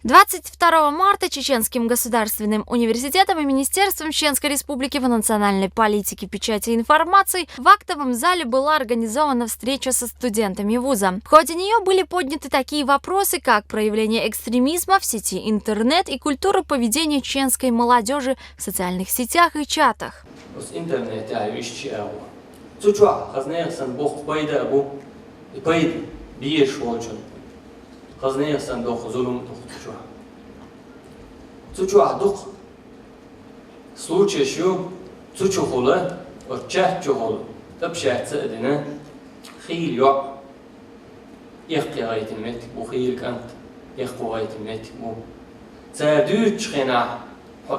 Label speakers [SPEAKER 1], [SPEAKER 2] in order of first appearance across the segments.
[SPEAKER 1] 22 марта Чеченским государственным университетом и Министерством Чеченской Республики по национальной политике, печати и информации в актовом зале была организована встреча со студентами вуза. В ходе нее были подняты такие вопросы, как проявление экстремизма в сети интернет и культура поведения чеченской молодежи в социальных сетях и чатах.
[SPEAKER 2] Случай еще цучухула от чахчухул топшаться одна хилё يخقيت المتك وخيل كانت يخقيت المتك مو تادوت شخنا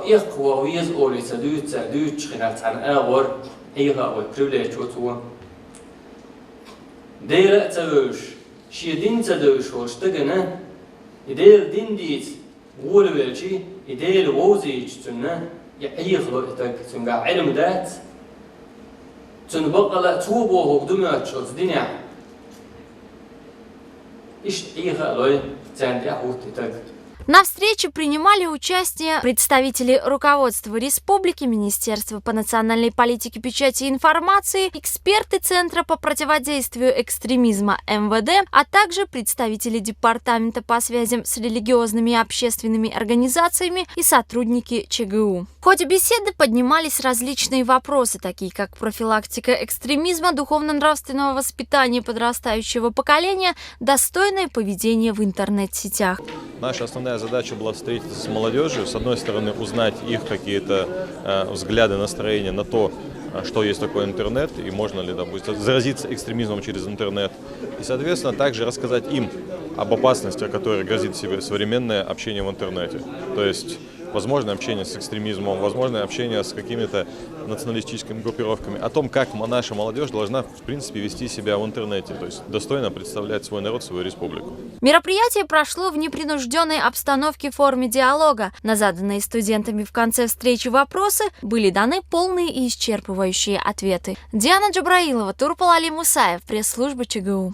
[SPEAKER 2] يخقوا ويزقول تادوت شخنا عن أول هيها أول privilege وتوه دير تدوش شيدين تدوش واشتغنا يدير دين ديت وولبلشي يدير ووزيج تنا يحيخلو إتاك تنقع علم دات تنبقى لا توبوه قدمات شوز دنيا إيش إيخلو تاني أحوت إتاك.
[SPEAKER 1] На встрече принимали участие представители руководства республики, Министерства по национальной политике, печати и информации, эксперты Центра по противодействию экстремизма МВД, а также представители Департамента по связям с религиозными и общественными организациями и сотрудники ЧГУ. В ходе беседы поднимались различные вопросы, такие как профилактика экстремизма, духовно-нравственного воспитания подрастающего поколения, достойное поведение в интернет-сетях.
[SPEAKER 3] Наша основная задача была встретиться с молодежью, с одной стороны узнать их какие-то взгляды, настроения на то, что есть такое интернет и можно ли, допустим, заразиться экстремизмом через интернет. И, соответственно, также рассказать им об опасности, которой грозит себе современное общение в интернете. То есть возможное общение с экстремизмом, возможное общение с какими-то националистическими группировками, о том, как наша молодежь должна, в принципе, вести себя в интернете, то есть достойно представлять свой народ, свою республику.
[SPEAKER 1] Мероприятие прошло в непринужденной обстановке в форме диалога. На заданные студентами в конце встречи вопросы были даны полные и исчерпывающие ответы. Диана Джабраилова, Турпал Али Мусаев, пресс-служба ЧГУ.